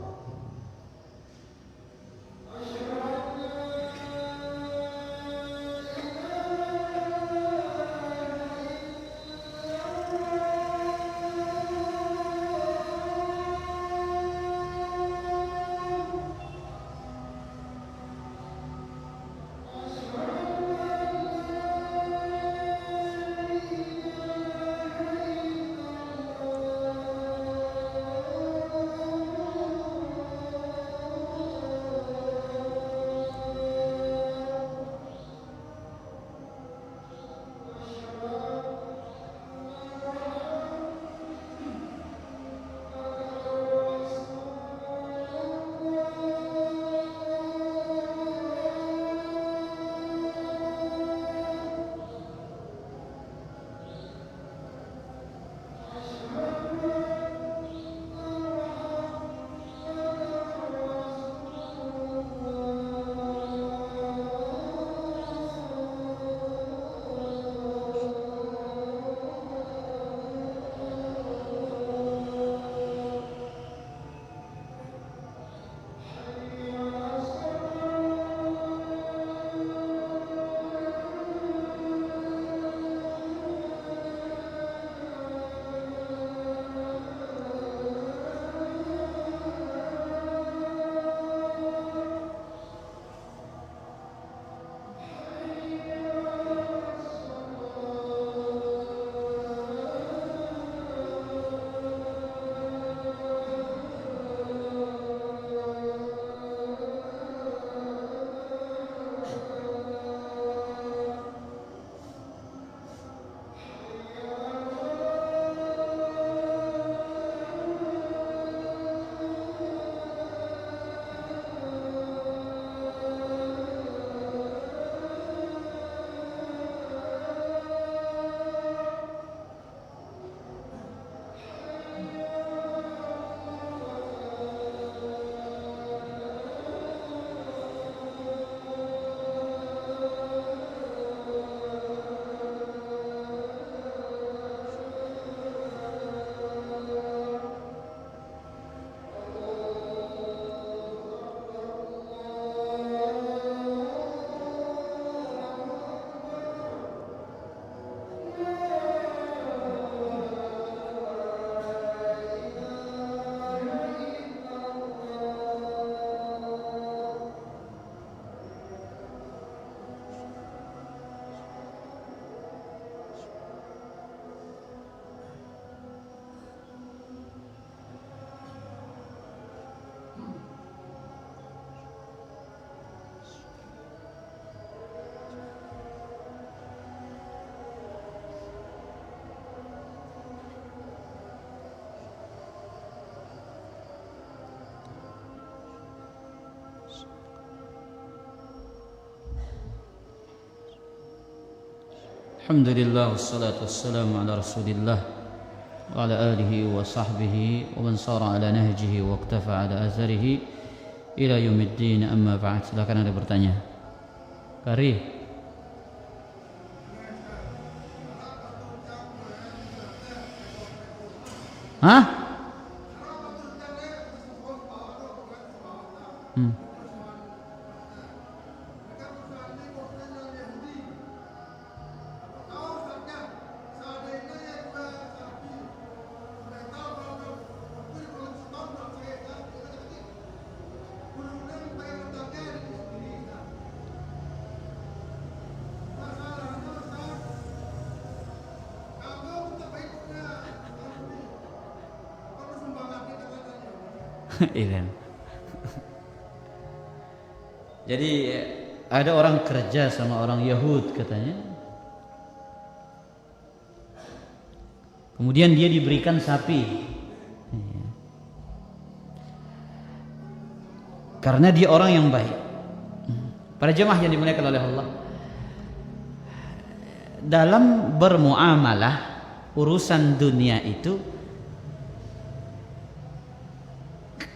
Alhamdulillah wassalatu wassalamu ala Rasulillah wa ala alihi wa sahbihi wa man sara ala nahjihi wa iktafa ala atharihi ila yaumiddin, amma ba'd. Silakan ada bertanya. Kari. Hah? Jadi ada orang kerja sama orang Yahud katanya. Kemudian dia diberikan sapi. Karena dia orang yang baik. Para jemaah yang dimuliakan oleh Allah, dalam bermuamalah urusan dunia itu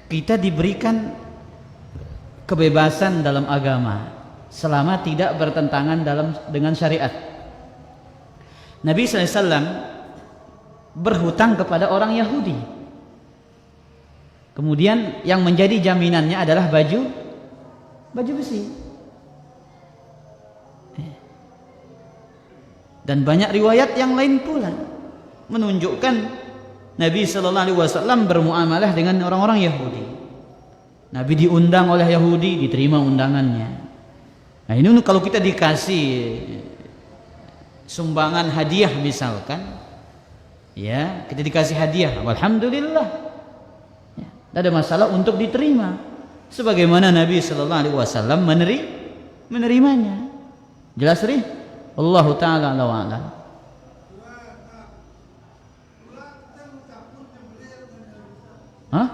kita diberikan kebebasan dalam agama selama tidak bertentangan dengan syariat. Nabi SAW berhutang kepada orang Yahudi. Kemudian yang menjadi jaminannya adalah baju besi. Dan banyak riwayat yang lain pula menunjukkan Nabi SAW bermuamalah dengan orang-orang Yahudi. Nabi diundang oleh Yahudi, diterima undangannya. Nah ini kalau kita dikasih sumbangan hadiah misalkan, ya kita dikasih hadiah, alhamdulillah, ya, tidak ada masalah untuk diterima. Sebagaimana Nabi SAW menerimanya. Jelas nih? Allah Ta'ala a'lam. Hah?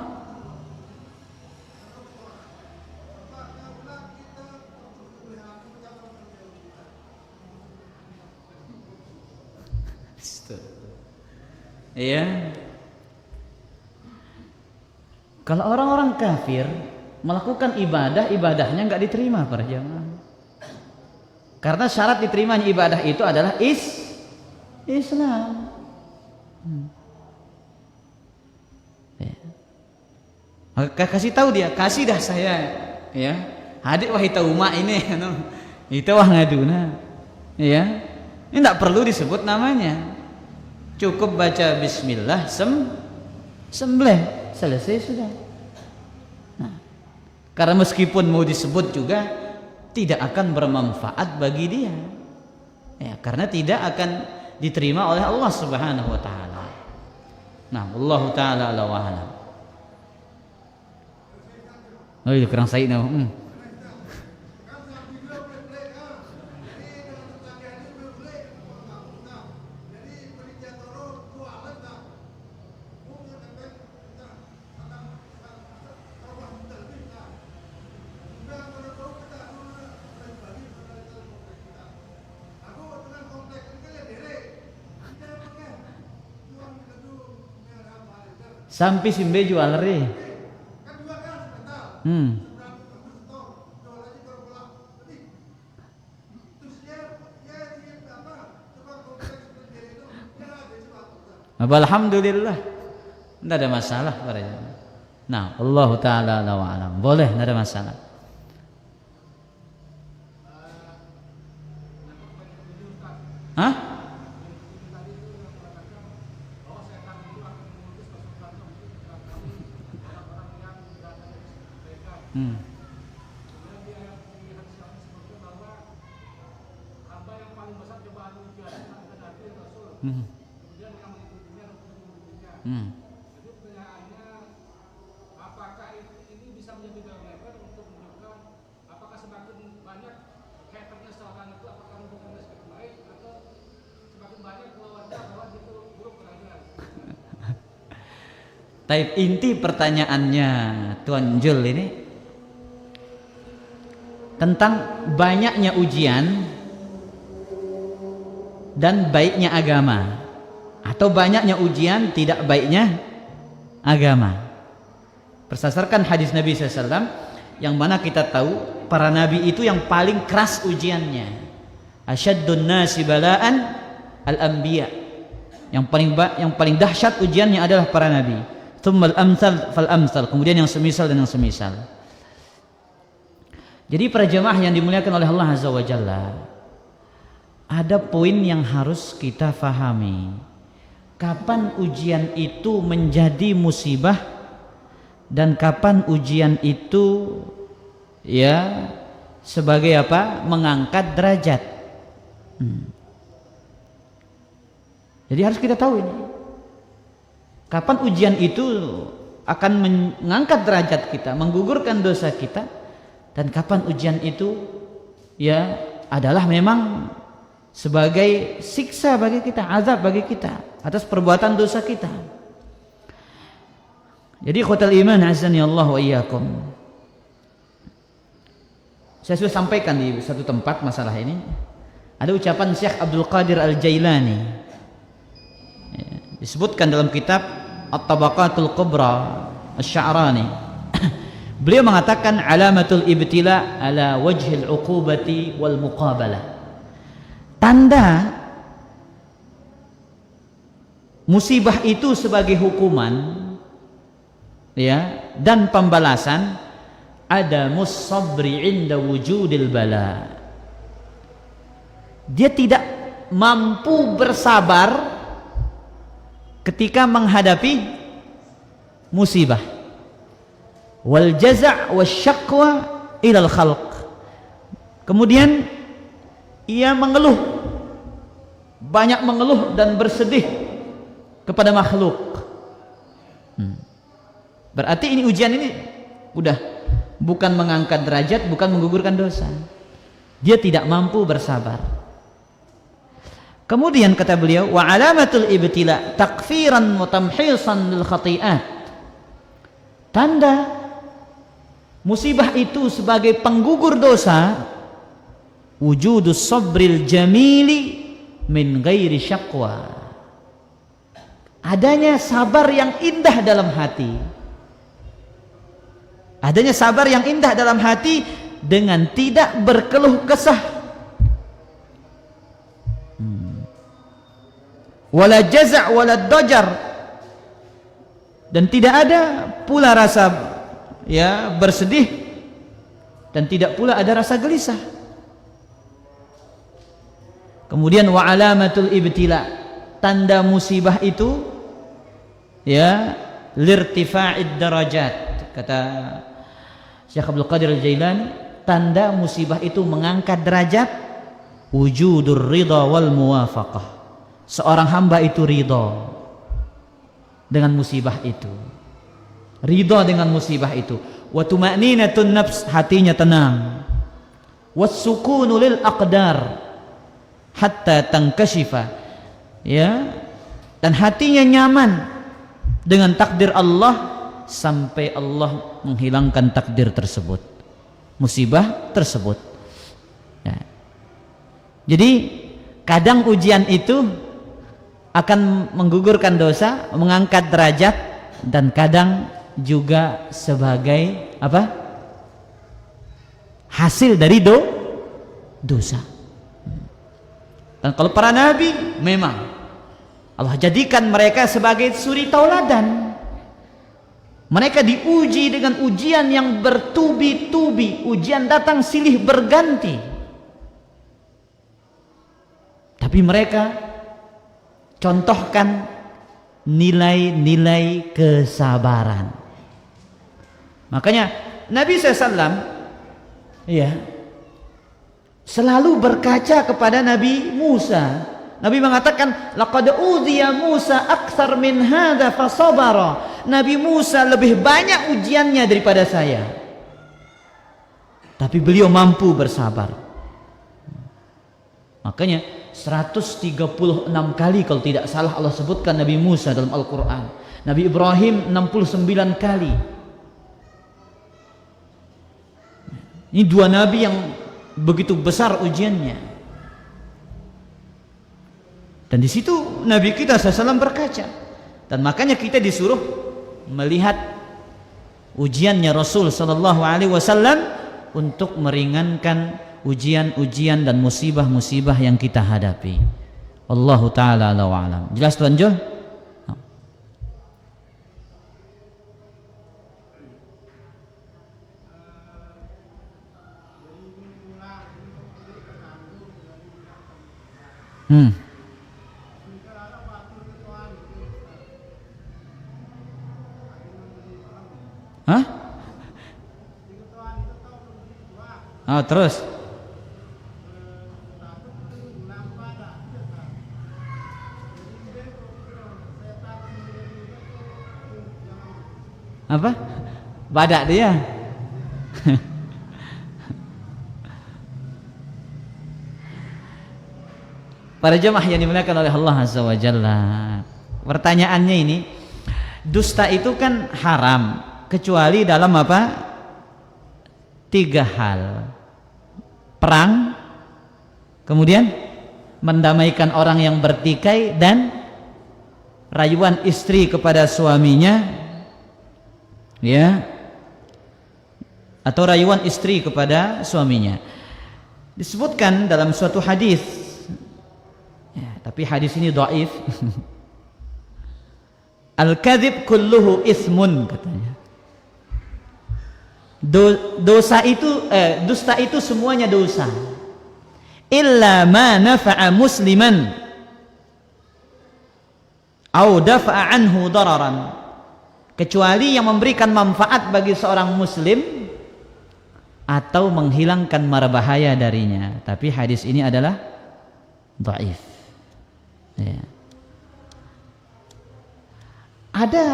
Iya. Kalau orang-orang kafir melakukan ibadah, ibadahnya nggak diterima para jamaah. Karena syarat diterimanya ibadah itu adalah Islam. Maka kasih tahu dia, kasih dah saya, ya. Hadir wahai tauma ini, itu wah ngaduna, ya. Ini tidak perlu disebut namanya, cukup baca Bismillah, sembelih, selesai sudah. Nah, karena meskipun mau disebut juga tidak akan bermanfaat bagi dia, ya, karena tidak akan diterima oleh Allah Subhanahu Wa Taala. Nah, Allah Taala a'lam. Oh itu kurang said nama. Sampai simbe jual re. Alhamdulillah, tidak ada masalah para jemaah. Nah, Allah Ta'ala a'lam. Boleh, tidak ada masalah. Hah? Apakah ini bisa menjadi barometer untuk menunjukkan apakah semakin banyak haternya seorang itu, apakah hubungannya semakin baik atau semakin banyak keluarga bahwa itu buruk berakhir. Taib, inti pertanyaannya Tuan Jul ini tentang banyaknya ujian dan baiknya agama, atau banyaknya ujian tidak baiknya agama. Berdasarkan hadis Nabi SAW, yang mana kita tahu para nabi itu yang paling keras ujiannya. Asyaddun nasi bala'an al-anbiya. Yang paling dahsyat ujiannya adalah para nabi. Tsummal amsal fal amsal. Kemudian yang semisal dan yang semisal. Jadi para jemaah yang dimuliakan oleh Allah Azza wa Jalla, ada poin yang harus kita fahami. Kapan ujian itu menjadi musibah dan kapan ujian itu ya sebagai apa? Mengangkat derajat. Jadi harus kita tahu ini. Kapan ujian itu akan mengangkat derajat kita, menggugurkan dosa kita, dan kapan ujian itu ya adalah memang sebagai siksa bagi kita, azab bagi kita atas perbuatan dosa kita. Jadi ikhwatal iman azani Allah wa iyyakum. Saya sudah sampaikan di satu tempat masalah ini. Ada ucapan Syekh Abdul Qadir Al-Jailani. Disebutkan dalam kitab At-Tabaqatul Kubra Asy-Sya'rani. Beliau mengatakan alamatul ibtila ala wajhil uqubati wal muqabalah. Tanda musibah itu sebagai hukuman ya dan pembalasan ada mussabri inda wujudil bala. Dia tidak mampu bersabar ketika menghadapi musibah. Wal jaza' wasyaqwa ilal khalq. Kemudian ia mengeluh, banyak mengeluh dan bersedih kepada makhluk. Berarti ini ujian ini udah bukan mengangkat derajat, bukan menggugurkan dosa. Dia tidak mampu bersabar. Kemudian kata beliau, wa alamatul ibtila takfiran wa tamhisan lil khati'at. Tanda musibah itu sebagai penggugur dosa, wujudus sabril jamili min ghairi syaqwa. Adanya sabar yang indah dalam hati. Adanya sabar yang indah dalam hati dengan tidak berkeluh kesah. Wala jaza' wala dajar. Dan tidak ada pula rasa ya bersedih dan tidak pula ada rasa gelisah. Kemudian wa alamatul ibtila, tanda musibah itu ya lirtifa'id darajat. Kata Syekh Abdul Qadir Al-Jailani, tanda musibah itu mengangkat derajat wujudur ridha wal muwafaqah. Seorang hamba itu ridha dengan musibah itu, ridha dengan musibah itu, wa tuma'ninatun nafs, hatinya tenang, was-sukunu lil aqdar hatta tankashifa, ya, dan hatinya nyaman dengan takdir Allah sampai Allah menghilangkan takdir tersebut, musibah tersebut ya. Jadi kadang ujian itu akan menggugurkan dosa, mengangkat derajat, dan kadang juga sebagai apa? Hasil dari dosa. Dan kalau para nabi memang Allah jadikan mereka sebagai suri tauladan. Mereka diuji dengan ujian yang bertubi-tubi, ujian datang silih berganti. Tapi mereka contohkan nilai-nilai kesabaran. Makanya Nabi SAW ya, selalu berkaca kepada Nabi Musa. Nabi mengatakan, laqad udhiya Musa aktsar min hadza fasabara. Nabi Musa lebih banyak ujiannya daripada saya, tapi beliau mampu bersabar. Makanya 136 kali kalau tidak salah Allah sebutkan Nabi Musa dalam Al-Quran. Nabi Ibrahim 69 kali. Ini dua nabi yang begitu besar ujiannya. Dan di situ Nabi kita SAW berkaca. Dan makanya kita disuruh melihat ujiannya Rasul sallallahu alaihi wasallam untuk meringankan ujian-ujian dan musibah-musibah yang kita hadapi. Wallahu taala a'lam wa a'lam. Jelas Tuan Jul? Hah? Oh, terus. Apa? Badak dia. Para jemaah yang dimuliakan oleh Allah Azza wa Jalla. Pertanyaannya ini, dusta itu kan haram kecuali dalam apa? 3 hal. Perang, kemudian mendamaikan orang yang bertikai, dan rayuan istri kepada suaminya, ya, atau rayuan istri kepada suaminya. Disebutkan dalam suatu hadis, ya, tapi hadis ini dhaif. Al-kadzib kulluhu ismun, katanya. Dosa itu dusta itu semuanya dosa. Illa ma nafa'a musliman au dafa'a anhu dararan. Kecuali yang memberikan manfaat bagi seorang muslim atau menghilangkan mara bahaya darinya. Tapi hadis ini adalah dhaif. Ya. Ada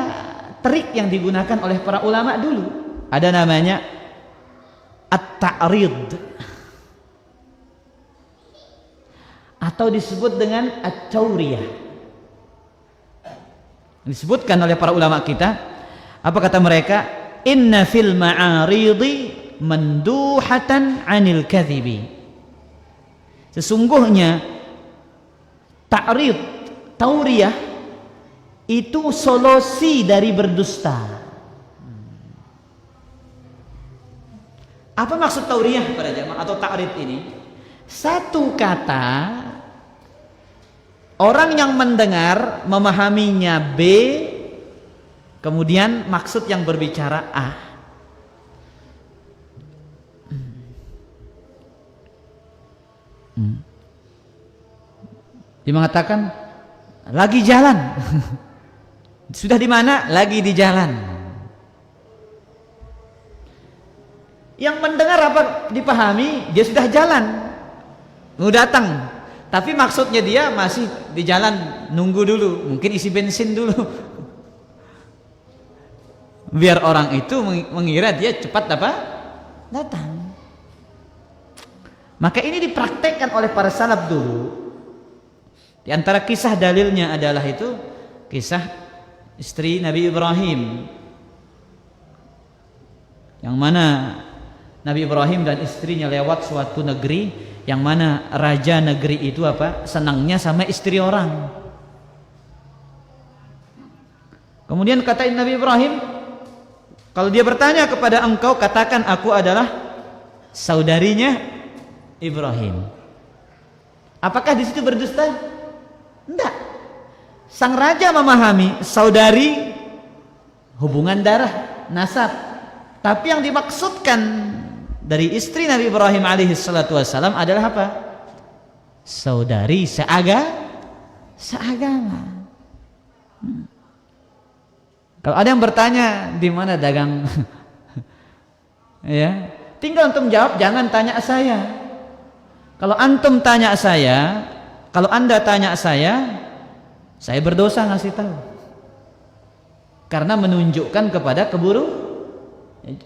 trik yang digunakan oleh para ulama dulu. Ada namanya at-ta'rid, atau disebut dengan at-tauriyah. Disebutkan oleh para ulama kita, apa kata mereka? Inna fil ma'aridi manduhatan 'anil kadhibi. Sesungguhnya ta'rid, tauriyah itu solusi dari berdusta. Apa maksud tauriyah pada jamaah atau ta'rid ini? Satu kata, orang yang mendengar memahaminya B, kemudian maksud yang berbicara A. Dia mengatakan lagi jalan. Sudah di mana? Lagi di jalan. Yang mendengar apa dipahami, dia sudah jalan, mau datang, tapi maksudnya dia masih di jalan, nunggu dulu, mungkin isi bensin dulu, biar orang itu mengira dia cepat apa datang. Maka ini dipraktekkan oleh para salaf dulu. Di antara kisah dalilnya adalah itu kisah istri Nabi Ibrahim, yang mana Nabi Ibrahim dan istrinya lewat suatu negeri yang mana raja negeri itu apa? Senangnya sama istri orang. Kemudian kata Nabi Ibrahim, kalau dia bertanya kepada engkau, katakan aku adalah saudarinya Ibrahim. Apakah di situ berdusta? Enggak. Sang raja memahami saudari hubungan darah, nasab. Tapi yang dimaksudkan dari istri Nabi Ibrahim alaihi salatu wassalam adalah apa? Saudari seagama. Kalau ada yang bertanya di mana dagang, ya, tinggal antum jawab, jangan tanya saya. Kalau antum tanya saya, kalau anda tanya saya berdosa ngasih tahu, karena menunjukkan kepada keburu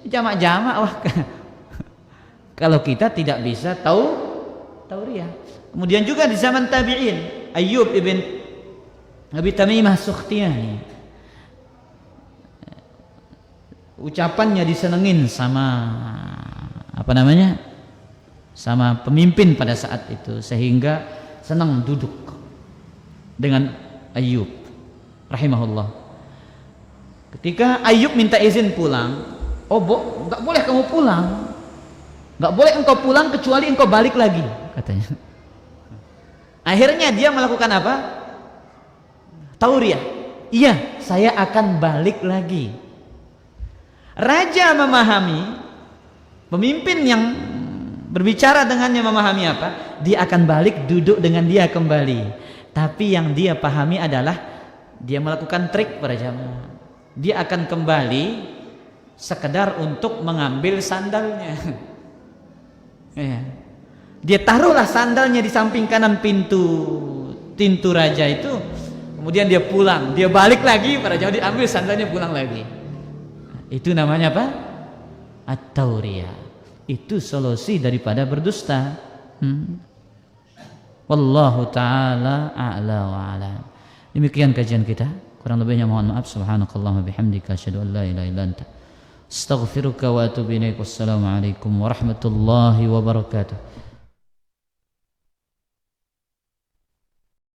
jamak-jamak. Wah, kalau kita tidak bisa tauriyah. Kemudian juga di zaman tabi'in, Ayyub ibn Abi Tamimah Sukhtiyani, ucapannya disenengin sama apa namanya, sama pemimpin pada saat itu, sehingga senang duduk dengan Ayyub rahimahullah. Ketika Ayyub minta izin pulang, Oh, nggak boleh kamu pulang. Nggak boleh engkau pulang kecuali engkau balik lagi, katanya. Akhirnya dia melakukan apa? Tauriah. Iya, saya akan balik lagi. Raja memahami, pemimpin yang berbicara dengannya memahami apa? Dia akan balik, duduk dengan dia kembali. Tapi yang dia pahami adalah dia melakukan trik para jamaah. Dia akan kembali sekedar untuk mengambil sandalnya. Ya. Dia taruhlah sandalnya di samping kanan pintu raja itu. Kemudian dia pulang, dia balik lagi para jamaah, diambil sandalnya, pulang lagi. Itu namanya apa? At-tauriyah. Itu solusi daripada berdusta. Wallahu ta'ala a'la wa a'lam. Demikian kajian kita. Kurang lebihnya mohon maaf. Subhanakallahumma bihamdika asyhadu an la ilaha illa anta astaghfiruka wa atubu ilaik. Wassalamualaikum warahmatullahi wabarakatuh.